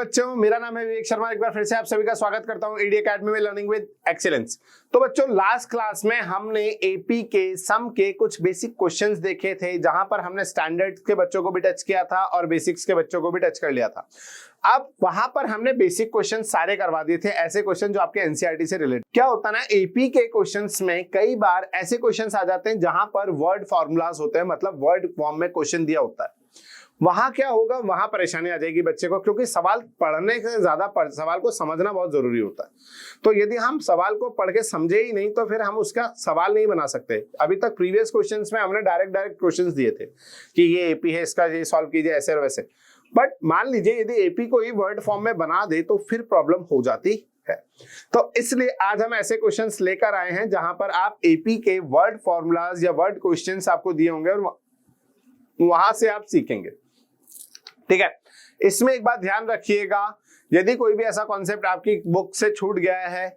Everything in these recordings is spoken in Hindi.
बच्चों, मेरा नाम है विवेक शर्मा। एक बार फिर से आप सभी का स्वागत करता हूं ईडी अकेडमी में लर्निंग विद एक्सीलेंस। तो बच्चों, लास्ट क्लास में हमने एपी के सम के कुछ बेसिक क्वेश्चंस देखे थे, जहां पर हमने स्टैंडर्ड के बच्चों को भी टच किया था और बेसिक्स के बच्चों को भी टच कर लिया था। अब वहां पर हमने बेसिक क्वेश्चन सारे करवा दिए थे, ऐसे क्वेश्चन जो आपके एनसीईआरटी से रिलेटेड। क्या होता है ना, एपी के क्वेश्चंस में कई बार ऐसे क्वेश्चंस आ जाते हैं जहां पर वर्ड फॉर्मूलाज होते हैं, मतलब वर्ड फॉर्म में क्वेश्चन दिया होता है। वहां क्या होगा, वहां परेशानी आ जाएगी बच्चे को, क्योंकि सवाल पढ़ने से ज्यादा सवाल को समझना बहुत जरूरी होता है। तो यदि हम सवाल को पढ़ के समझे ही नहीं तो फिर हम उसका सवाल नहीं बना सकते। अभी तक प्रीवियस क्वेश्चंस में हमने डायरेक्ट क्वेश्चंस दिए थे कि ये एपी है, इसका ये सॉल्व कीजिए ऐसे और वैसे। बट मान लीजिए यदि एपी को ही वर्ड फॉर्म में बना दे तो फिर प्रॉब्लम हो जाती है। तो इसलिए आज हम ऐसे क्वेश्चंस लेकर आए हैं जहां पर आप एपी के वर्ड फॉर्मूलाज या वर्ड क्वेश्चंस आपको दिए होंगे और वहां से आप सीखेंगे। ठीक है, इसमें एक बात ध्यान रखिएगा, यदि कोई भी ऐसा कॉन्सेप्ट आपकी बुक से छूट गया है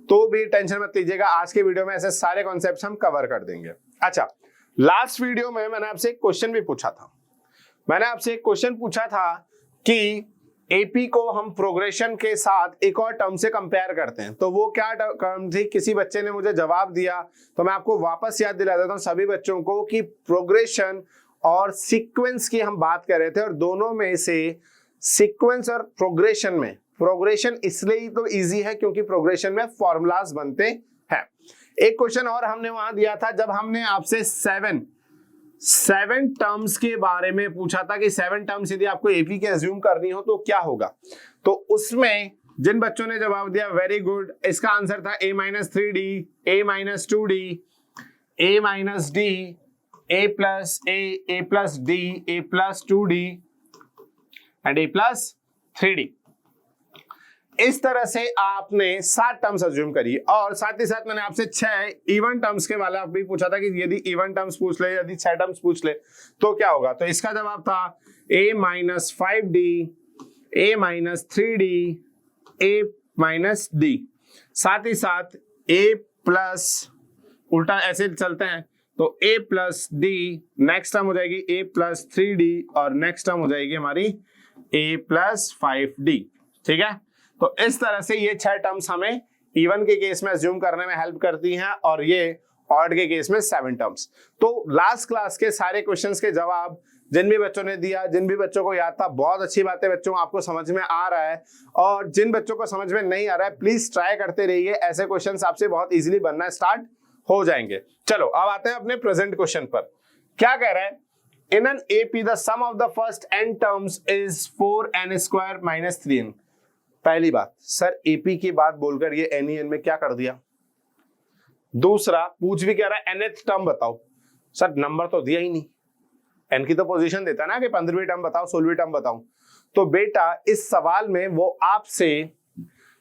तो भी टेंशन मत लीजिएगा, आज के वीडियो में ऐसे सारे कॉन्सेप्ट्स हम कवर कर देंगे। अच्छा, लास्ट वीडियो में मैंने आपसे एक क्वेश्चन भी पूछा था। मैंने आपसे एक क्वेश्चन पूछा था कि एपी को हम प्रोग्रेशन के साथ एक और टर्म से कंपेयर करते हैं, तो वो क्या टर्म थी? किसी बच्चे ने मुझे जवाब दिया, तो मैं आपको वापस याद दिला देता हूं सभी बच्चों को कि प्रोग्रेशन और सीक्वेंस की हम बात कर रहे थे, और दोनों में से सीक्वेंस और प्रोग्रेशन में प्रोग्रेशन इसलिए ही तो इजी है क्योंकि प्रोग्रेशन में फॉर्मूलाज बनते हैं। एक क्वेश्चन और हमने वहां दिया था जब हमने आपसे सेवन टर्म्स के बारे में पूछा था कि 7 टर्म्स यदि आपको एपी के अज्यूम करनी हो तो क्या होगा। तो उसमें जिन बच्चों ने जवाब दिया वेरी गुड, इसका आंसर था a-3d, a-2d, a-d, a plus a plus d, a plus 2d and a plus 3d। इस तरह से आपने 7 टर्म्स अज्यूम करी, और साथ ही साथ मैंने आपसे 6 इवन टर्म्स के वाला भी पूछा था कि यदि इवन टर्म्स पूछ ले, यदि 6 टर्म्स पूछ ले तो क्या होगा। तो इसका जवाब था a-5d, a-3d, a-d। साथ ही साथ a प्लस, उल्टा ऐसे चलते हैं तो a plus D, next term हो जाएगी a प्लस 3d, और नेक्स्ट टर्म हो जाएगी हमारी a प्लस 5d। ठीक है, तो इस तरह से ये 6 टर्म्स हमें इवन के केस में अज्यूम करने में हेल्प करती हैं, और ये ऑड के केस में 7 टर्म्स। तो लास्ट क्लास के सारे क्वेश्चंस के जवाब जिन भी बच्चों ने दिया, जिन भी बच्चों को याद था, बहुत अच्छी बात है बच्चों, आपको समझ में आ रहा है। और जिन बच्चों को समझ में नहीं आ रहा है प्लीज ट्राई करते रहिए, ऐसे क्वेश्चंस आपसे बहुत इजीली बनना स्टार्ट हो जाएंगे। चलो अब आते हैं अपने प्रेजेंट क्वेश्चन पर। क्या कह रहा है, in an AP the sum of the first n terms is 4n² - 3n। पहली बात, सर एपी की बात बोलकर ये n में क्या कर दिया। दूसरा, पूछ भी कह रहा है nth टर्म बताओ। सर नंबर तो दिया ही नहीं, n की तो पोजीशन देता है ना कि 15वीं टर्म बताओ, 16वीं टर्म बताओ। तो बेटा इस सवाल में वो आपसे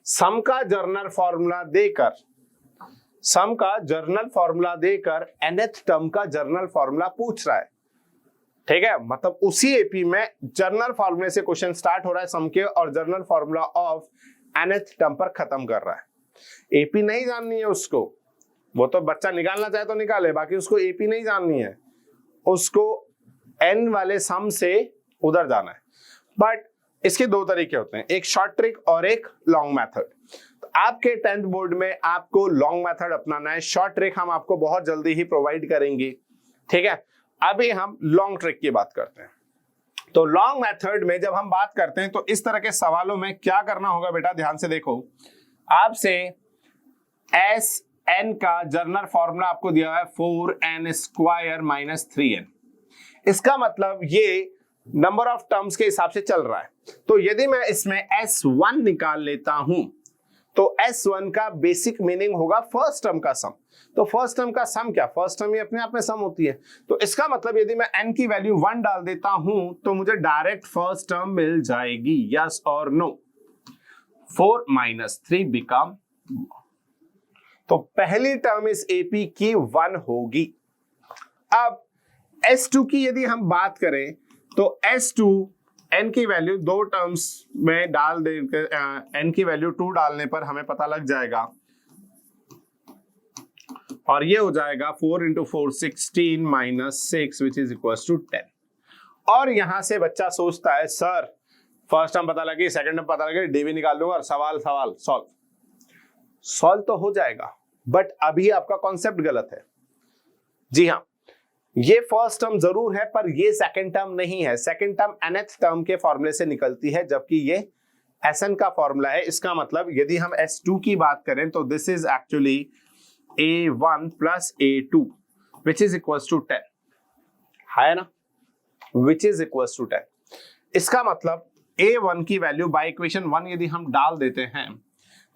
सम का जर्नल फॉर्मूला देकर nth टर्म का जर्नल फॉर्मूला पूछ रहा है। ठीक है, मतलब उसी एपी में जर्नल फॉर्मूले से क्वेश्चन स्टार्ट हो रहा है सम के, और journal formula of nth term पर खत्म कर रहा है। एपी नहीं जाननी है उसको, वो तो बच्चा निकालना चाहे तो निकाले, बाकी उसको एपी नहीं जाननी है, उसको n वाले सम से उधर जाना है। बट इसके 2 तरीके होते हैं, एक शॉर्ट ट्रिक और एक लॉन्ग मेथड। आपके 10th बोर्ड में आपको लॉन्ग मेथड अपनाना है, शॉर्ट ट्रिक हम आपको बहुत जल्दी ही प्रोवाइड करेंगे। ठीक है, अभी हम लॉन्ग ट्रिक की बात करते हैं। तो लॉन्ग मेथड में जब हम बात करते हैं तो इस तरह के सवालों में क्या करना होगा बेटा, ध्यान से देखो। आपसे Sn का जर्नल फॉर्मूला आपको दिया है 4n² - 3n। इसका मतलब ये नंबर ऑफ टर्म्स के हिसाब से चल रहा है। तो यदि मैं इसमें S1 निकाल लेता हूं तो S1 का बेसिक मीनिंग होगा फर्स्ट टर्म का सम। तो फर्स्ट टर्म का सम क्या, फर्स्ट टर्म ही अपने आप में सम होती है। तो इसका मतलब यदि मैं n की वैल्यू 1 डाल देता हूं तो मुझे डायरेक्ट फर्स्ट टर्म मिल जाएगी, यस और नो। 4 - 3 बिकम, तो पहली टर्म इस एपी की 1 होगी। अब S2 की यदि हम बात करें तो S2 n की वैल्यू 2 टर्म्स में डाल दे, n की वैल्यू 2 डालने पर हमें पता लग जाएगा, और ये हो जाएगा 4 × 4 16 - 6 विच इज इक्वल टू 10। और यहां से बच्चा सोचता है सर फर्स्ट टर्म पता लगी, सेकंड टर्म पता लगी, डी भी निकाल लूंगा और सवाल सॉल्व तो हो जाएगा। बट अभी आपका कॉन्सेप्ट गलत है। जी हाँ, ये फर्स्ट टर्म जरूर है पर ये सेकंड टर्म नहीं है। सेकंड टर्म nth टर्म के फॉर्मूले से निकलती है, जबकि ये Sn का फॉर्मूला है। इसका मतलब यदि हम S2 की बात करें तो this is actually A1 plus A2 which is equals to 10 है ना, विच इज इक्वल्स टू 10। इसका मतलब A1 की वैल्यू बाय इक्वेशन 1 यदि हम डाल देते हैं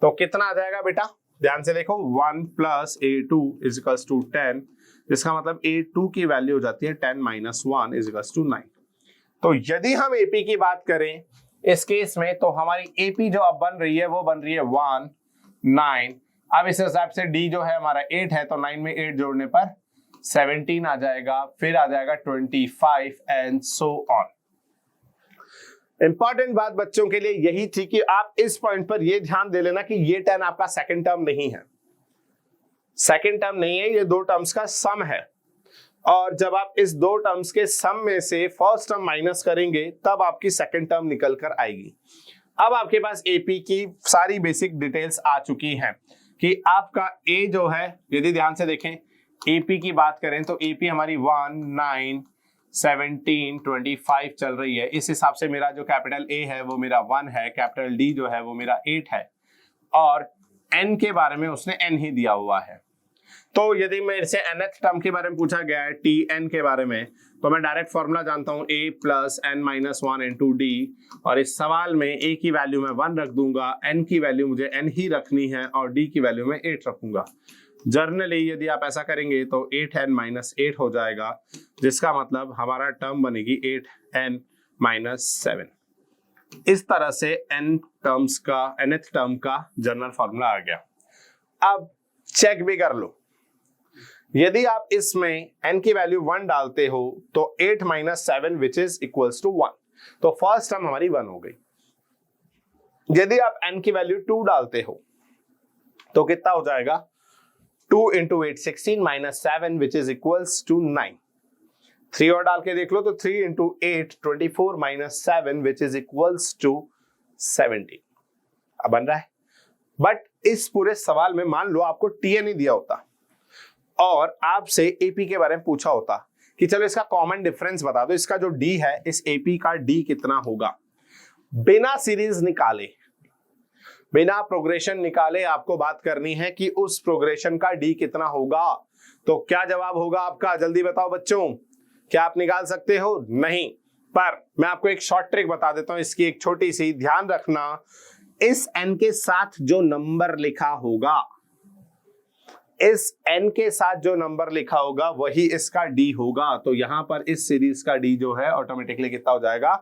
तो कितना आ जाएगा बेटा, ध्यान से देखो, 1 plus A2 is equals to 10, जिसका मतलब A2 की वैल्यू हो जाती है 10 माइनस 1 इज इक्वल्स टू 9। तो यदि हम AP की बात करें इस केस में तो हमारी AP जो अब बन रही है वो बन रही है 1 9। अब इस हिसाब से D जो है हमारा 8 है, तो 9 में 8 जोड़ने पर 17 आ जाएगा, फिर आ जाएगा 25 एंड सो ऑन। इंपॉर्टेंट बात बच्चों के लिए यही थी कि आप इस पॉइंट पर ये ध्यान दे लेना कि ये 10 आपका सेकंड टर्म नहीं है, सेकंड टर्म नहीं है, ये दो टर्म्स का सम है। और जब आप इस दो टर्म्स के सम में से फर्स्ट टर्म माइनस करेंगे तब आपकी सेकंड टर्म निकल कर आएगी। अब आपके पास AP की सारी बेसिक डिटेल्स आ चुकी हैं कि आपका A जो है, यदि ध्यान से देखें AP की बात करें तो AP हमारी 1 9 17 25 चल रही है। इस हिसाब से मेरा जो कैपिटल A है वो मेरा 1 है, कैपिटल D जो है वो मेरा 8 है, और N के बारे में उसने N ही दिया हुआ है। तो यदि मेरे से nth टर्म के बारे में पूछा गया है Tn के बारे में, तो मैं डायरेक्ट फॉर्मूला जानता हूं A plus n minus 1 into D, और इस सवाल में A की वैल्यू मैं 1 रख दूंगा, N की वैल्यू मुझे N ही रखनी है, और D की वैल्यू मैं 8 रखूंगा। जर्नली यदि आप ऐसा करेंगे तो 8n माइनस 8 हो जाएगा, जिसका मतलब हमारा टर्म बनेगी 8n माइनस 7। इस तरह से nth टर्म का जनरल फॉर्मूला आ गया। अब चेक भी कर लो, यदि आप इसमें n की वैल्यू 1 डालते हो तो 8 minus 7 which is equals to 1, तो फर्स्ट टर्म हमारी 1 हो गई। यदि आप n की वैल्यू 2 डालते हो तो कितना हो जाएगा, 2 into 8 16 minus 7 which is equals to 9। 3 और डाल के देख लो तो 3 into 8 24 minus 7 which is equals to 17। अब बन रहा है। बट इस पूरे सवाल में मान लो आपको Tn ही दिया होता और आपसे AP के बारे में पूछा होता कि चलो इसका कॉमन डिफरेंस बता दो, इसका जो D है इस AP का D कितना होगा, बिना सीरीज निकाले, बिना प्रोग्रेशन निकाले आपको बात करनी है कि उस प्रोग्रेशन का D कितना होगा। तो क्या जवाब होगा आपका, जल्दी बताओ बच्चों, क्या आप निकाल सकते हो? नहीं, पर मैं आपको एक शॉर्ट ट्रिक बता देता हूं, इसकी एक छोटी सी, ध्यान रखना, इस n के साथ जो नंबर लिखा होगा, इस n के साथ जो नंबर लिखा होगा वही इसका D होगा। तो यहां पर इस सीरीज का D जो है ऑटोमेटिकली कितना हो जाएगा,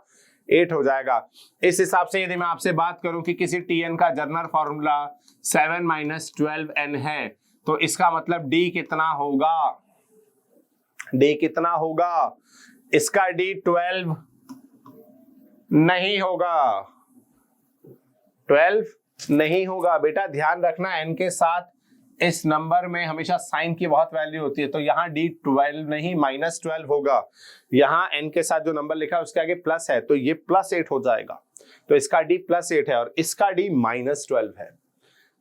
8 हो जाएगा। इस हिसाब से यदि मैं आपसे बात करूं कि किसी Tn का जनरल फॉर्मूला 7 माइनस 12n है, तो इसका मतलब D कितना होगा, D कितना होगा, इसका D 12 नहीं होगा, 12 नहीं होगा। बेटा ध्यान रखना, n के साथ इस नंबर में हमेशा साइन की बहुत वैल्यू होती है, तो यहाँ D 12 नहीं माइनस 12 होगा। यहाँ n के साथ जो नंबर लिखा है उसके आगे प्लस है, तो ये प्लस 8 हो जाएगा, तो इसका D प्लस 8 है और इसका D माइनस 12 है।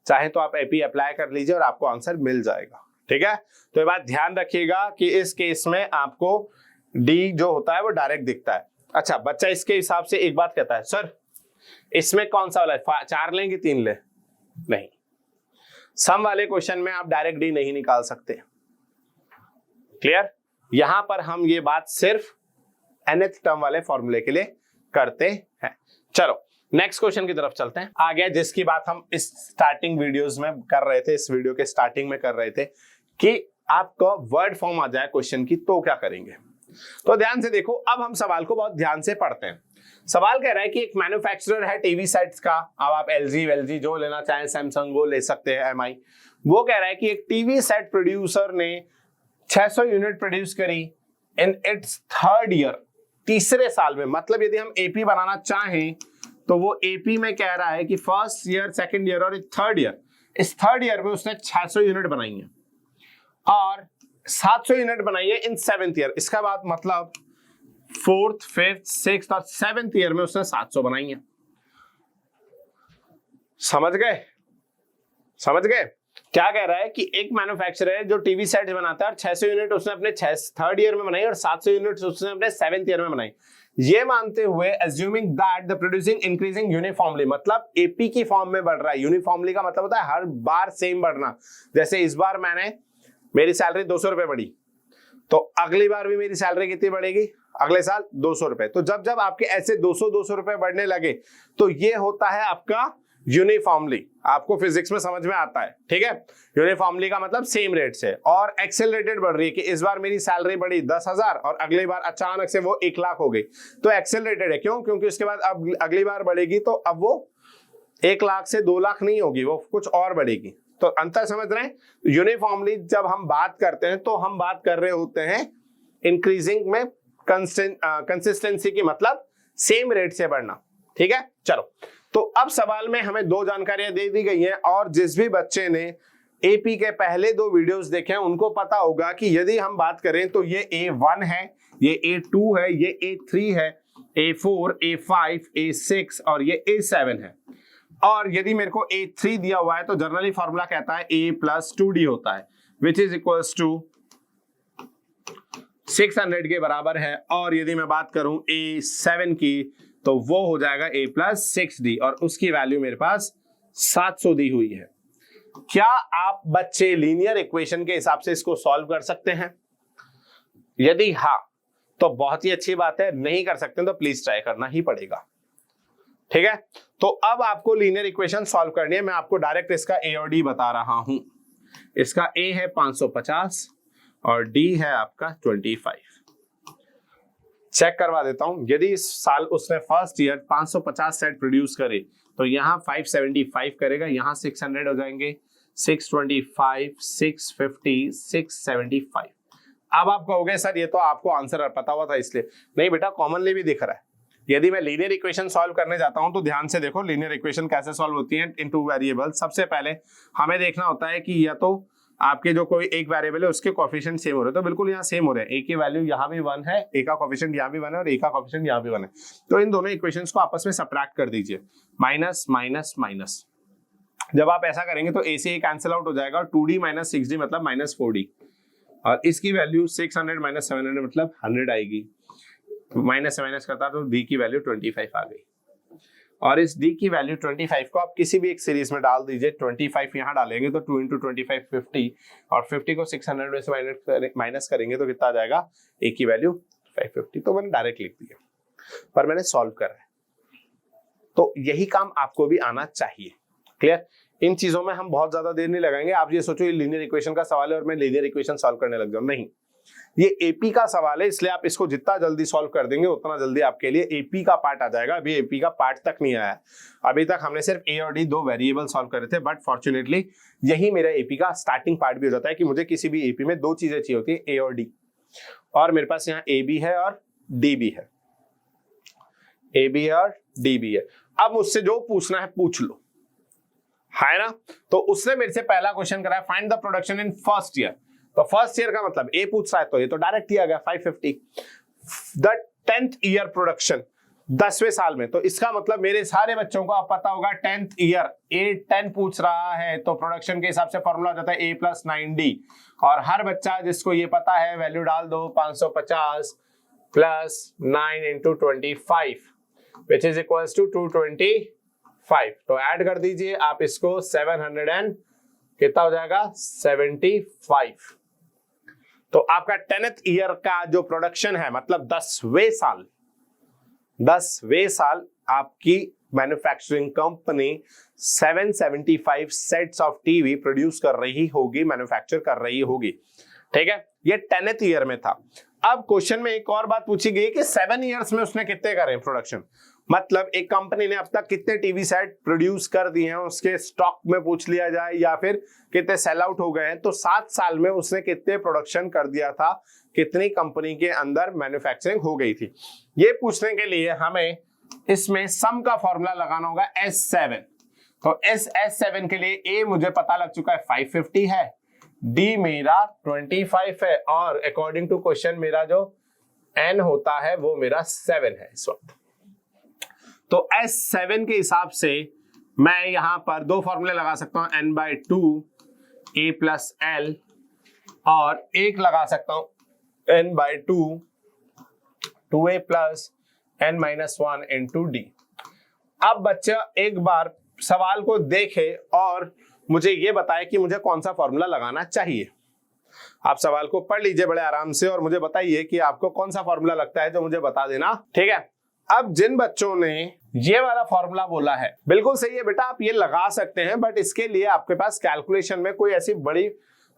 चाहे तो आप AP अप्लाई कर लीजिए और आपको आंसर मिल जाएगा, ठीक है। तो ये बात ध्यान रखिएगा कि इस केस में आपको D जो होता है वो डायरेक्ट दिखता है। अच्छा, बच्चा इसके हिसाब से एक बात कहता है, सर इसमें कौन सा वाला है, 4 लें कि 3 लें? नहीं, सम वाले क्वेश्चन में आप डायरेक्ट D नहीं निकाल सकते, क्लियर। यहां पर हम ये बात सिर्फ nth टर्म वाले फॉर्मूले के लिए करते हैं। चलो नेक्स्ट क्वेश्चन की तरफ चलते हैं। आ गया जिसकी बात हम इस स्टार्टिंग वीडियोस में कर रहे थे, इस वीडियो के स्टार्टिंग में कर रहे थे कि आपको वर्ड फॉर्म आ जाए क्वेश्चन की तो क्या करेंगे। तो ध्यान से देखो, अब हम सवाल को बहुत ध्यान से पढ़ते हैं। सवाल कह रहा है कि एक मैन्युफैक्चरर है टीवी सेट्स का, अब आप LG जो लेना चाहें, सैमसंग वो ले सकते हैं, MI। वो कह रहा है कि एक टीवी सेट प्रोड्यूसर ने 600 यूनिट प्रोड्यूस करी इन इट्स थर्ड ईयर, तीसरे साल में। मतलब यदि हम AP बनाना चाहें तो वो AP में कह रहा है कि फर्स्ट ईयर, सेकेंड ईयर और थर्ड ईयर, इस थर्ड ईयर में उसने 600 यूनिट बनाई है और 700 यूनिट बनाई है इन 7th ईयर। इसका बात मतलब 4th, 5th, 6th और 7th ईयर में उसने 700 बनाई है। समझ गए? समझ गए? क्या कह रहा है कि एक मैन्युफैक्चरर है जो टीवी सेट बनाता है और 600 यूनिट उसने अपने 3rd ईयर में बनाई और 700 यूनिट उसने अपने 7th ईयर में बनाई। ये मानते हुए assuming that the producing increasing uniformly, मतलब एपी की फॉर्म में बढ़ रहा है। यूनिफॉर्मली का मतलब होता है हर बार सेम बढ़ना। जैसे इस बार मेरी सैलरी 200 रुपए बढ़ी, तो अगली बार भी मेरी सैलरी कितनी बढ़ेगी? अगले साल 200 रुपए। तो जब जब आपके ऐसे 200 रुपए बढ़ने लगे तो ये होता है आपका यूनिफॉर्मली। आपको फिजिक्स में समझ में आता है, ठीक है? यूनिफॉर्मली का मतलब सेम रेट से। और एक्सेलरेटेड बढ़ रही है कि इस बार मेरी सैलरी बढ़ी 10,000 और अगली बार अचानक से वो 1 लाख हो गई, तो एक्सेलरेटेड है। क्यों? क्योंकि उसके बाद अब अगली बार बढ़ेगी तो अब वो 1 लाख से 2 लाख नहीं होगी, वो कुछ और बढ़ेगी। तो अंतर समझ रहे हैं? यूनिफॉर्मली जब हम बात करते हैं तो हम बात कर रहे होते हैं इंक्रीजिंग में कंसिस्टेंसी की, मतलब सेम रेट से बढ़ना। ठीक है, चलो। तो अब सवाल में हमें 2 जानकारियां दे दी गई हैं और जिस भी बच्चे ने एपी के पहले 2 वीडियोस देखे हैं उनको पता होगा कि यदि हम बात करें तो ये A1 है, ये A2 है, ये A3 है, A4, A5, A6 और ये A7 है। और यदि मेरे को A3 दिया हुआ है तो जनरली फॉर्मूला कहता है A + 2D होता है, विच इज इक्वल्स टू 600 के बराबर है। और यदि मैं बात करूं A7 की तो वो हो जाएगा A + 6D और उसकी वैल्यू मेरे पास 700 दी हुई है। क्या आप बच्चे लीनियर इक्वेशन के हिसाब से इसको सॉल्व कर सकते हैं? यदि हाँ तो बहुत ही अच्छी बात है, नहीं कर सकते तो प्लीज ट्राई करना ही पड़ेगा। ठीक है, तो अब आपको लीनियर इक्वेशन सॉल्व करनी है। मैं आपको डायरेक्ट इसका A और D बता रहा हूं। इसका A है 550 और D है आपका 25। चेक करवा देता हूं। यदि इस साल उसने फर्स्ट ईयर 550 सेट प्रोड्यूस करे तो यहाँ 575 करेगा, यहाँ 600 हो जाएंगे, 625, 650, 675। अब आप कहोगे सर ये तो आपको आंसर पता हुआ था इसलिए। नहीं बेटा, कॉमनली भी दिख रहा है। यदि मैं लीनियर इक्वेशन सॉल्व करने जाता हूं तो ध्यान से देखो लीनियर इक्वेशन कैसे सॉल्व होती है इन 2 वेरिएबल। सबसे पहले हमें देखना होता है कि या तो आपके जो कोई एक वेरिएबल है उसके कोएफिशिएंट सेम हो रहे हैं, तो बिल्कुल यहाँ सेम हो रहे हैं। ए की वैल्यू यहाँ भी 1 है, ए का कोएफिशिएंट यहाँ भी 1 है और ए का कोएफिशिएंट यहाँ भी 1 है। तो इन दोनों इक्वेशंस को आपस में सबट्रैक्ट कर दीजिए, माइनस माइनस माइनस। जब आप ऐसा करेंगे तो ए से ए कैंसिल आउट हो जाएगा और 2D - 6D मतलब -4D और इसकी वैल्यू 600 - 700 मतलब 100 आएगी। माइनस से माइनस करता तो डी की वैल्यू 25 आ गई और इस डी की वैल्यू 25 को आप किसी भी एक सीरीज में डाल दीजिए। 25 यहाँ डालेंगे तो 2 × 25 50 और 50 को 600 में से माइनस करेंगे तो कितना आ जाएगा? ए की वैल्यू 550। तो मैंने डायरेक्ट लिख दिया, पर मैंने सॉल्व करा है। तो यही काम आपको भी आना चाहिए। क्लियर? इन चीजों में हम बहुत ज्यादा देर नहीं लगाएंगे। आप ये सोचो ये लीनियर इक्वेशन का सवाल है और मैं लीनियर इक्वेशन सॉल्व करने लग जाऊं, नहीं। ये एपी का सवाल है, इसलिए आप इसको जितना जल्दी सॉल्व कर देंगे उतना जल्दी आपके लिए एपी का पार्ट आ जाएगा। अभी एपी का पार्ट तक नहीं आया है। अभी तक हमने सिर्फ ए और डी 2 वेरिएबल सॉल्व करे थे, बट फॉर्चुनेटली यही मेरा एपी का स्टार्टिंग पार्ट भी हो जाता है कि मुझे किसी भी एपी में 2 चीजें चाहिए होती है, ए और डी। और मेरे पास यहाँ ए भी है और डी भी है, ए भी है और डी भी है। अब मुझसे जो पूछना है पूछ लो, है ना? तो उसने मेरे से पहला क्वेश्चन करा है, find the production in first year. तो फर्स्ट ईयर का मतलब ए पूछ रहा है तो ये तो डायरेक्ट ही आ गया 550। द 10th ईयर प्रोडक्शन, 10वें साल में, तो इसका मतलब मेरे सारे बच्चों को अब पता होगा 10th ईयर। ए 10 पूछ रहा है तो प्रोडक्शन के हिसाब से फॉर्मूला हो जाता है A + 9D और हर बच्चा जिसको ये पता है वैल्यू डाल दो 550 + 9 × 25 विच इज इक्वल्स टू 225। तो ऐड कर दीजिए आप इसको 700 एंड कितना हो जाएगा? 75। तो आपका 10th ईयर का जो प्रोडक्शन है मतलब 10वें साल आपकी manufacturing company 775 sets of TV produce कर रही होगी, मैन्युफैक्चर कर रही होगी। ठीक है, ये 10th ईयर में था। अब क्वेश्चन में एक और बात पूछी गई कि 7 इयर्स में उसने कितने करे प्रोडक्शन, मतलब एक कंपनी ने अब तक कितने टीवी सेट प्रोड्यूस कर दिए हैं उसके स्टॉक में पूछ लिया जाए या फिर कितने सेल आउट हो गए हैं। तो 7 साल में उसने कितने प्रोडक्शन कर दिया था, कितनी कंपनी के अंदर मैन्युफैक्चरिंग हो गई थी। ये पूछने के लिए हमें इसमें सम का फॉर्मूला लगाना होगा S7। तो S7 के लिए ए मुझे पता लग चुका है 550 है, डी मेरा 25 है और अकॉर्डिंग टू क्वेश्चन मेरा जो n होता है वो मेरा 7 है इस वक्त। तो S7 के हिसाब से मैं यहां पर दो फॉर्मूले लगा सकता हूं, n/2 a प्लस l, और एक लगा सकता हूं n/2 2a plus n minus 1 into D. अब बच्चा एक बार सवाल को देखे और मुझे ये बताए कि मुझे कौन सा फॉर्मूला लगाना चाहिए। आप सवाल को पढ़ लीजिए बड़े आराम से और मुझे बताइए कि आपको कौन सा फॉर्मूला लगता है, जो मुझे बता देना, ठीक है। अब जिन बच्चों ने ये वाला फॉर्मूला बोला है बिल्कुल सही है बेटा, आप ये लगा सकते हैं, बट इसके लिए आपके पास कैलकुलेशन में कोई ऐसी बड़ी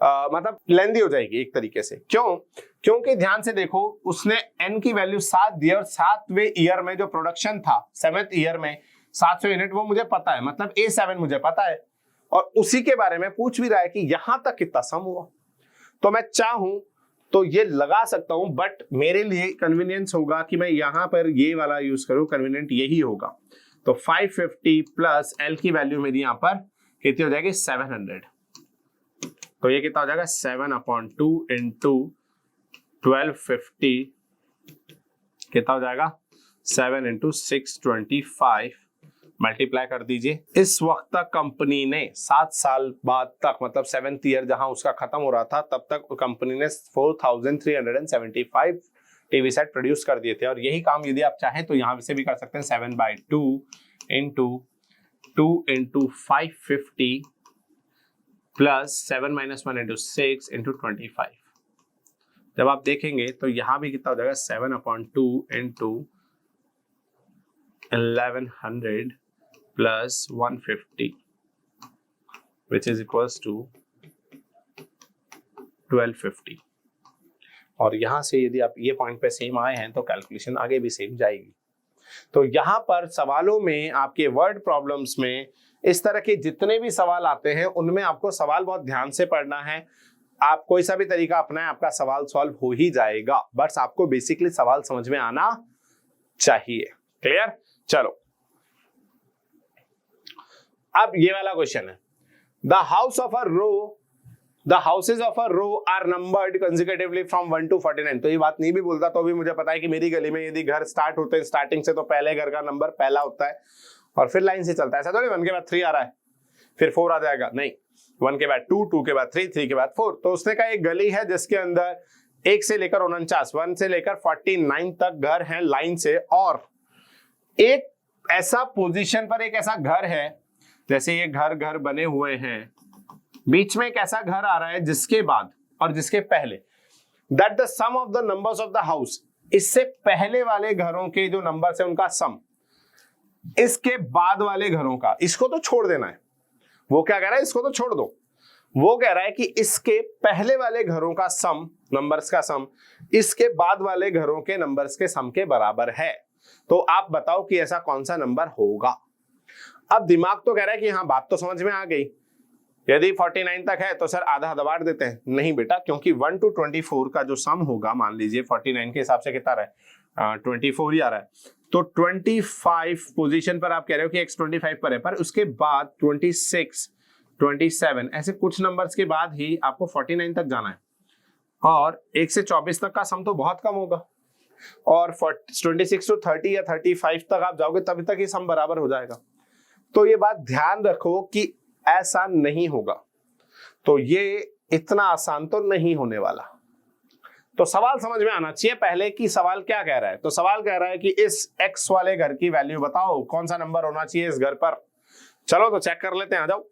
मतलब लेंदी हो जाएगी एक तरीके से। क्यों? क्योंकि ध्यान से देखो, उसने n की वैल्यू 7 दी और 7वें ईयर में जो प्रोडक्शन था 7th ईयर में 700 यूनिट, वो मुझे पता है, मतलब A7 मुझे पता है, और उसी के बारे में पूछ भी रहा है कि यहां तक कितना सम हुआ। तो मैं चाहूं तो ये लगा सकता हूं, बट मेरे लिए कन्वीनियंस होगा कि मैं यहां पर ये वाला यूज करूं, कन्वीनियंट यही होगा। तो 550 प्लस एल की वैल्यू मेरी यहां पर कितनी हो जाएगी, 700। तो ये कितना हो जाएगा, 7/2 इंटू 1250 कितना हो जाएगा, 7 इंटू 625 मल्टीप्लाई कर दीजिए। इस वक्त तक कंपनी ने 7 साल बाद तक, मतलब 7th ईयर जहां उसका खत्म हो रहा था, तब तक कंपनी ने 4375 टीवी सेट प्रोड्यूस कर दिए थे। और यही काम यदि आप चाहें तो यहां से भी कर सकते हैं, 7/2 into 2 into 550 plus 7 minus 1 into 6 into 25। जब आप देखेंगे तो यहां भी कितना हो जाएगा, 7/2 into 1100 plus 150 which is equals to 1250। और यहां से यदि आप ये पॉइंट पे सेम आए हैं तो कैलकुलेशन आगे भी सेम जाएगी। तो यहां पर सवालों में, आपके वर्ड प्रॉब्लम्स में इस तरह के जितने भी सवाल आते हैं उनमें आपको सवाल बहुत ध्यान से पढ़ना है। आप कोई सा भी तरीका अपनाएं, आपका सवाल सॉल्व हो ही जाएगा, बस आपको बेसिकली सवाल समझ में आना चाहिए। क्लियर? चलो अब ये वाला क्वेश्चन है, the house of a row, the houses of a row are numbered consecutively from 1 to 49। तो ये बात नहीं भी बोलता तो भी मुझे पता है कि मेरी गली में यदि घर स्टार्ट होते हैं स्टार्टिंग से, तो पहले घर का नंबर पहला होता है और फिर लाइन से चलता है। ऐसा थोड़ी 1 के बाद 3 आ रहा है फिर 4 आ जाएगा, नहीं, 1 के बाद 2, 2 के बाद 3, 3 के बाद 4। तो उसने कहा एक गली है जिसके अंदर 1 से लेकर 49, 1 से लेकर 49 तक घर हैं लाइन से, और एक ऐसा पोजीशन पर एक ऐसा घर है, जैसे ये घर बने हुए हैं, बीच में एक ऐसा घर आ रहा है जिसके बाद और जिसके पहले, that the sum of the numbers of the house, इससे पहले वाले घरों के जो नंबर्स है उनका सम इसके बाद वाले घरों का, इसको तो छोड़ देना है। वो क्या कह रहा है, इसको तो छोड़ दो। वो कह रहा है कि इसके पहले वाले घरों का सम, नंबर्स का सम, इसके बाद वाले घरों के नंबर्स के सम के बराबर है। तो आप बताओ कि ऐसा कौन सा नंबर होगा। अब दिमाग तो कह रहा है कि हाँ बात तो समझ में आ गई, यदि 49 तक है तो सर आधा दबाड़ देते हैं। नहीं बेटा, क्योंकि 1 to 24 का जो सम होगा, मान लीजिए 49 के हिसाब से कितना रहा है, 24 ही आ रहा है, तो 25 पोजीशन पर आप कह रहे हो कि x 25 पर है, पर उसके बाद 26, 27 ऐसे कुछ नंबर्स के बाद ही आपको 49 तक जाना है, और 1 से 24 तक का सम तो बहुत कम होगा, और 26 to 30 या 35 तक आप जाओगे तभी तक ये सम बराबर हो जाएगा। तो ये बात ध्यान रखो कि ऐसा नहीं होगा, तो ये इतना आसान तो नहीं होने वाला। तो सवाल समझ में आना चाहिए पहले कि सवाल क्या कह रहा है। तो सवाल कह रहा है कि इस x वाले घर की वैल्यू बताओ, कौन सा नंबर होना चाहिए इस घर पर। चलो तो चेक कर लेते हैं, आ जाओ।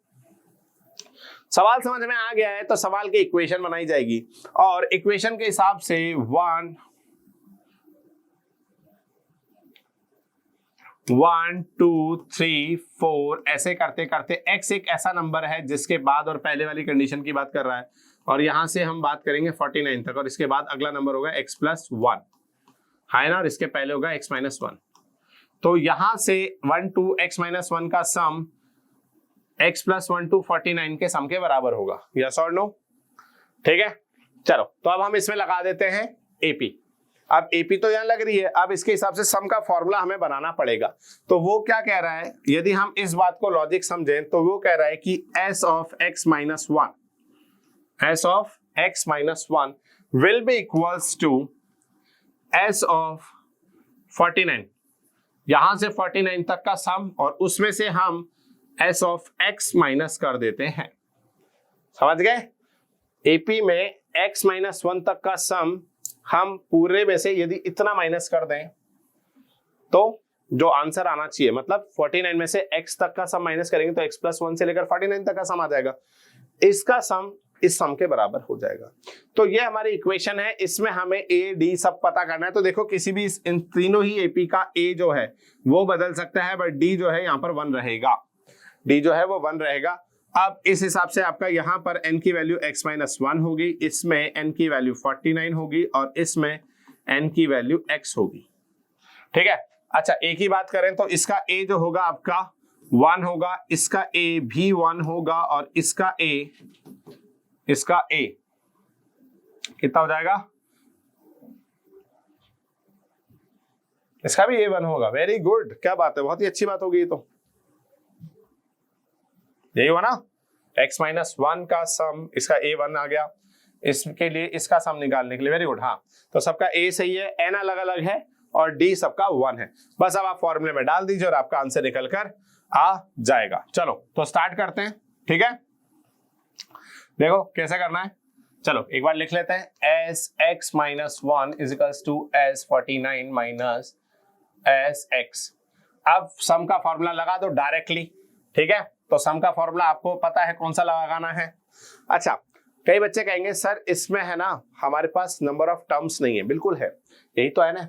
सवाल समझ में आ गया है तो सवाल की इक्वेशन बनाई जाएगी, और इक्वेशन के हिसाब से 1 2 3 4 ऐसे करते करते x एक ऐसा नंबर है जिसके बाद और पहले वाली कंडीशन की बात कर रहा है, और यहां से हम बात करेंगे 49 तक, और इसके बाद अगला नंबर होगा x + 1 है ना, और इसके पहले होगा x - 1। तो यहां से 1 to x - 1 का सम x + 1 to 49 के सम के बराबर होगा, यस और नो। ठीक है, चलो तो अब हम इसमें लगा देते हैं AP। अब AP तो यहां लग रही है, अब इसके हिसाब से सम का फॉर्मूला हमें बनाना पड़ेगा। तो वो क्या कह रहा है, यदि हम इस बात को लॉजिक समझें तो वो कह रहा है कि s of x - 1 will be equals to S of 49, यहां से 49 तक का सम, और उसमें से हम एस ऑफ एक्स माइनस कर देते हैं। समझ गए? एपी में x माइनस 1 तक का सम हम पूरे में से यदि इतना माइनस कर दें तो जो आंसर आना चाहिए, मतलब 49 में से x तक का सम माइनस करेंगे तो x प्लस 1 से लेकर 49 तक का सम आ जाएगा। इसका सम इस सम के बराबर हो जाएगा। तो ये हमारी इक्वेशन है, इसमें हमें a d सब पता करना है। तो देखो किसी भी इन तीनों ही एपी का a जो है वो बदल सकता है, बट d जो है यहाँ पर 1 रहेगा, d जो है वो 1 रहेगा। अब इस हिसाब से आपका यहाँ पर n की वैल्यू x माइनस 1 होगी, इसमें n की वैल्यू 49 होगी और इसमें n की वैल्यू x होगी। ठीक है। अच्छा, a की बात करें तो इसका a जो होगा आपका 1 होगा, इसका a भी 1 होगा और इसका a कितना हो जाएगा? इसका भी a 1 होगा। वेरी गुड, क्या बात है, बहुत ही अच्छी बात होगी। ये तो यही हुआ ना, x माइनस 1 का सम, इसका a1 आ गया, इसके लिए इसका सम निकालने के लिए। Very good. हाँ, तो सबका a सही है, n अलग अलग है और d सबका 1 है। बस अब आप फॉर्मूले में डाल दीजिए और आपका आंसर निकल कर आ जाएगा। चलो तो स्टार्ट करते हैं। ठीक है, देखो कैसे करना है। चलो एक बार लिख लेते हैं, s x minus 1 is equals to s 49 minus s x. अब सम का फॉर्मूला लगा दो डायरेक्टली। ठीक है, तो सम का फॉर्मूला आपको पता है कौन सा लगाना है। अच्छा, कई बच्चे कहेंगे सर इसमें है ना हमारे पास नंबर ऑफ टर्म्स नहीं है। बिल्कुल है, यही तो है ना,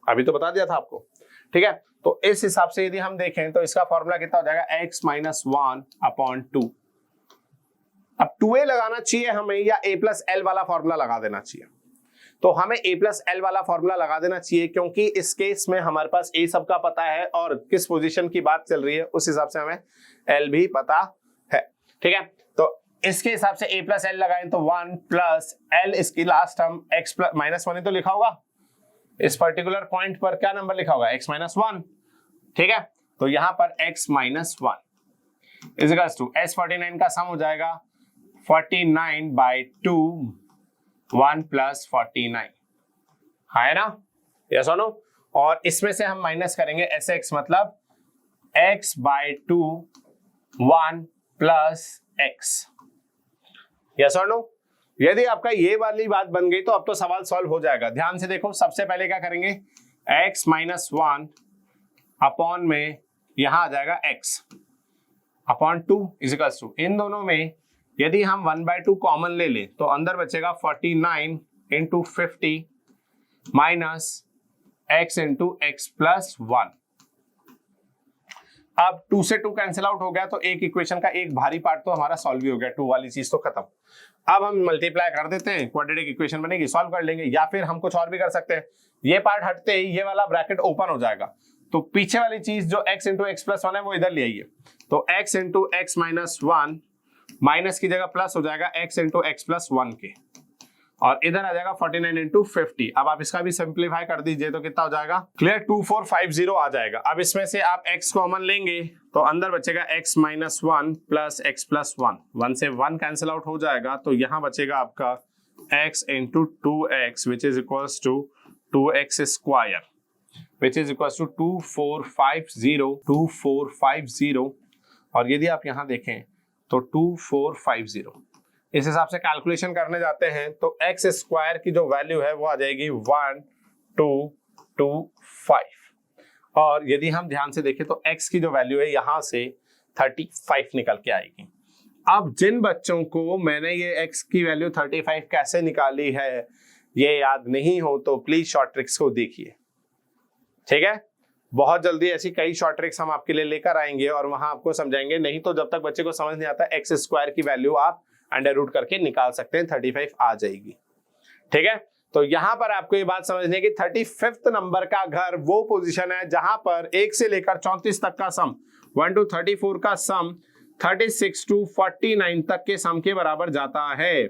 अभी तो बता दिया था आपको। ठीक है, तो इस हिसाब से यदि हम देखें तो इसका फॉर्मूला कितना हो जाएगा, x माइनस 1 अपॉन 2। अब 2a लगाना चाहिए हमें या a प्लस एल वाला फॉर्मूला लगा देना चाहिए? तो हमें a प्लस एल वाला फॉर्मूला लगा देना चाहिए, क्योंकि इस केस में हमारे पास a सबका पता है और किस पोजीशन की बात चल रही है उस हिसाब से हमें l भी पता है। ठीक है, तो इसके हिसाब से a प्लस एल लगाएं तो 1 प्लस एल, इसकी last term x plus minus 1 ही तो लिखा होगा। इस पर्टिकुलर पॉइंट पर क्या नंबर लिखा होगा, x माइनस 1। ठीक है, तो यहां पर x minus 1 is equals to s 49 का सम हो जाएगा 49 बाई 2 1 प्लस 49, है ना, यस और नो। और इसमें से हम माइनस करेंगे sx, मतलब x by 2 1 plus x, yes और नो। यदि आपका ये वाली बात बन गई तो अब तो सवाल सॉल्व हो जाएगा। ध्यान से देखो, सबसे पहले क्या करेंगे, x माइनस 1 अपॉन में यहां आ जाएगा x upon 2 is equals to, इन दोनों में यदि हम 1/2 कॉमन ले लें तो अंदर बचेगा 49 into 50 minus x into x plus 1। अब 2 से 2 कैंसिल आउट हो गया, तो एक इक्वेशन का एक भारी पार्ट तो हमारा सॉल्व ही हो गया, 2 वाली चीज तो खत्म। अब हम मल्टीप्लाई कर देते हैं, क्वाड्रेटिक इक्वेशन बनेगी, सॉल्व कर लेंगे, या फिर हम कुछ और भी कर सकते हैं। ये पार्ट हटते ही ये वाला ब्रैकेट ओपन हो जाएगा, तो पीछे वाली चीज जो x इंटू एक्स प्लस 1 है वो इधर ले आइए, तो x into x minus 1 minus की जगह प्लस हो जाएगा x इंटू एक्स प्लस 1 के, और इधर आ जाएगा 49 इंटू 50। अब आप इसका भी सिंप्लीफाई कर दीजिए तो कितना हो जाएगा, क्लियर, 2450 आ जाएगा। अब इसमें से आप x कॉमन लेंगे तो अंदर बचेगा x minus 1 plus x plus 1, 1 से 1 कैंसिल आउट हो जाएगा, तो यहाँ बचेगा आपका x into 2x which is equals to 2x square which is equals to 2450। और यदि आप यहाँ देखें तो 2450, इस हिसाब से कैलकुलेशन करने जाते हैं तो x स्क्वायर की जो वैल्यू है वो आ जाएगी 1225, और यदि हम ध्यान से देखें तो x की जो वैल्यू है यहां से 35 निकल के आएगी। अब जिन बच्चों को मैंने ये x की वैल्यू 35 कैसे निकाली है ये याद नहीं हो तो प्लीज शॉर्ट ट्रिक्स को देखिए। ठीक है, बहुत जल्दी ऐसी कई शॉर्ट ट्रिक्स हम आपके लिए लेकर आएंगे और वहां आपको समझाएंगे। नहीं तो जब तक बच्चे को समझ नहीं आता एक्स स्क्वायर की वैल्यू आप अंडर रूट करके निकाल सकते हैं, 35 आ जाएगी। ठीक है, तो यहां पर आपको ये बात समझनी है कि 35th नंबर का घर वो पोजीशन है जहां पर 1 से लेकर 34 तक का सम, 1 to 34 का सम 36 to 49 तक के सम के बराबर जाता है।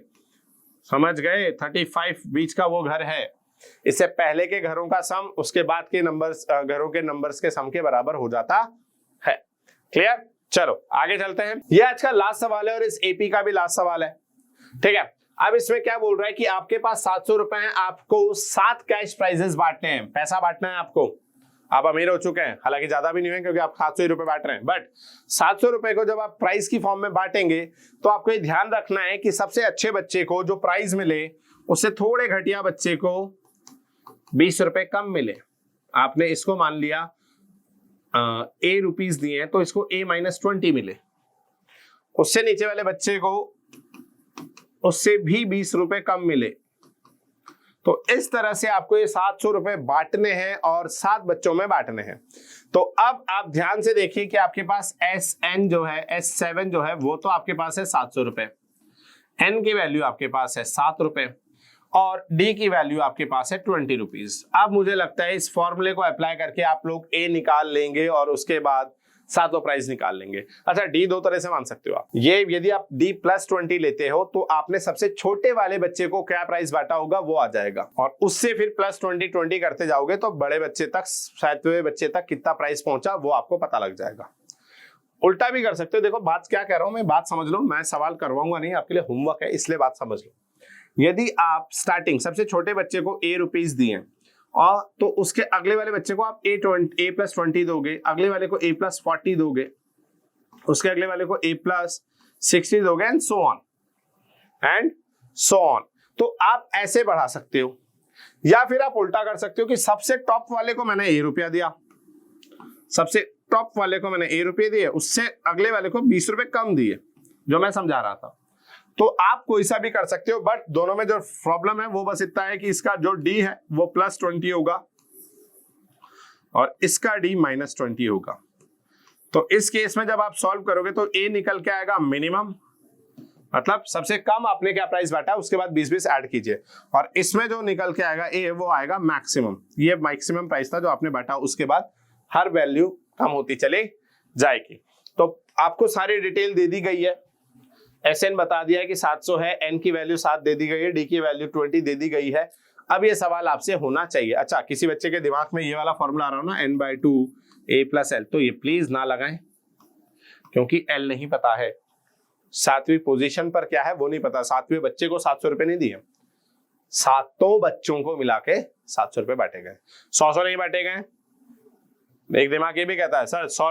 समझ गए, 35 बीच का वो घर है, इससे पहले के घरों का सम उसके बाद के नंबर्स, घरों के नंबर्स के सम के बराबर हो जाता है। क्लियर, चलो आगे चलते हैं। ये आज का लास्ट सवाल है और इस एपी का भी लास्ट सवाल है। ठीक है, अब इसमें क्या बोल रहा है कि आपके पास 700 रुपए हैं, आपको 7 कैश प्राइजेस बांटने हैं, पैसा बांटना है आपको। आप अमीर हो चुके हैं, हालांकि ज्यादा भी नहीं है क्योंकि आप 700 रुपए बांट रहे हैं, बट 700 रुपए को जब आप प्राइज की फॉर्म में बांटेंगे तो आपको ये ध्यान रखना है कि सबसे अच्छे बच्चे को जो प्राइज मिले उससे थोड़े घटिया बच्चे को 20 रुपए कम मिले। आपने इसको मान लिया ए रुपीज दिए हैं तो इसको A-20 मिले, उससे नीचे वाले बच्चे को उससे भी 20 रुपए कम मिले। तो इस तरह से आपको ये 700 रुपए बांटने हैं और 7 बच्चों में बांटने हैं। तो अब आप ध्यान से देखिए कि आपके पास SN जो है, S7 जो है वो तो आपके पास है 700 रुपए, N की वैल्यू आपके पास है 7 रुपए और D की वैल्यू आपके पास है 20 रुपीज। अब मुझे लगता है इस फॉर्मूले को अप्लाई करके आप लोग A निकाल लेंगे और उसके बाद सातों प्राइस निकाल लेंगे। अच्छा, D दो तरह से मान सकते हो आप। ये यदि आप D+20 लेते हो तो आपने सबसे छोटे वाले बच्चे को क्या प्राइस बांटा होगा वो आ जाएगा और उससे फिर +20 करते जाओगे तो बड़े बच्चे तक, 7वें बच्चे तक कितना प्राइस पहुंचा वो आपको पता लग जाएगा। उल्टा भी कर सकते हो। देखो बात क्या कह रहा हूं मैं, बात समझ लो, मैं सवाल करवाऊंगा नहीं, आपके लिए होमवर्क है इसलिए बात समझ लो। यदि आप स्टार्टिंग सबसे छोटे बच्चे को A रुपीज दिए और तो उसके अगले वाले बच्चे को आप A+20 दोगे, अगले वाले को A+40 दोगे, उसके अगले वाले को A+60 दोगे एंड सो ऑन। तो आप ऐसे बढ़ा सकते हो या फिर आप उल्टा कर सकते हो कि सबसे टॉप वाले को मैंने A रुपया दिया, सबसे टॉप वाले को मैंने A रुपये दिए, उससे अगले वाले को 20 रुपए कम दिए, जो मैं समझा रहा था। तो आप कोई सा भी कर सकते हो, बट दोनों में जो प्रॉब्लम है वो बस इतना है कि इसका जो D है वो +20 होगा और इसका D -20 होगा। तो इस केस में जब आप सॉल्व करोगे तो A निकल के आएगा मिनिमम, मतलब सबसे कम आपने क्या प्राइस बांटा, उसके बाद 20-20 ऐड कीजिए, और इसमें जो निकल के आएगा A वो आएगा मैक्सिमम। ये मैक्सिमम प्राइस था जो आपने बांटा, उसके बाद हर वैल्यू कम होती चली जाएगी। तो आपको सारी डिटेल दे दी गई है। SN बता दिया है कि 700 है, N की वैल्यू 7 दे दी गई है, D की वैल्यू 20 दे दी गई है। अब ये सवाल आपसे होना चाहिए। अच्छा, किसी बच्चे के दिमाग में ये वाला फॉर्मूला आ रहा हो ना, N/2 A+L, तो ये प्लीज ना लगाएं क्योंकि L नहीं पता है, 7वीं पोजीशन पर क्या है वो नहीं पता। 7वें बच्चे को 700 रुपए नहीं दिए, 7 बच्चों को मिला के 700 रुपए बांटे गए, 100 नहीं बांटे गए। एक दिमाग ये भी कहता है सर 100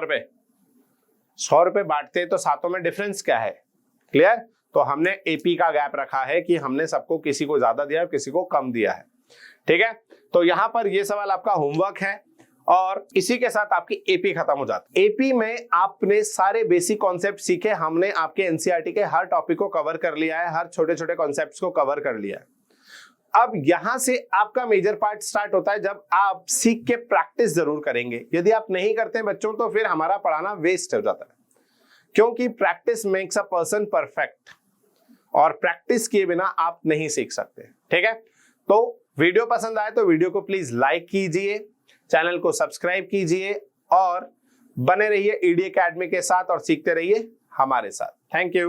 रुपए बांटते तो 7 में डिफरेंस क्या है, क्लियर। तो हमने AP का गैप रखा है कि हमने सबको, किसी को ज्यादा दिया है किसी को कम दिया है, ठीक है। तो यहां पर ये सवाल आपका होमवर्क है और इसी के साथ आपकी AP खत्म हो जाती है। AP में आपने सारे बेसिक कॉन्सेप्ट सीखे, हमने आपके NCERT के हर टॉपिक को कवर कर लिया है, हर छोटे छोटे कॉन्सेप्ट्स को कवर कर लिया है। अब यहां से आपका मेजर पार्ट स्टार्ट होता है जब आप सीख के प्रैक्टिस जरूर करेंगे। यदि आप नहीं करते बच्चों तो फिर हमारा पढ़ाना वेस्ट हो जाता है, क्योंकि practice makes a person perfect और प्रैक्टिस किए बिना आप नहीं सीख सकते, ठीक है। तो वीडियो पसंद आए तो वीडियो को प्लीज लाइक कीजिए, चैनल को सब्सक्राइब कीजिए और बने रहिए ED अकेडमी के साथ और सीखते रहिए हमारे साथ। Thank you.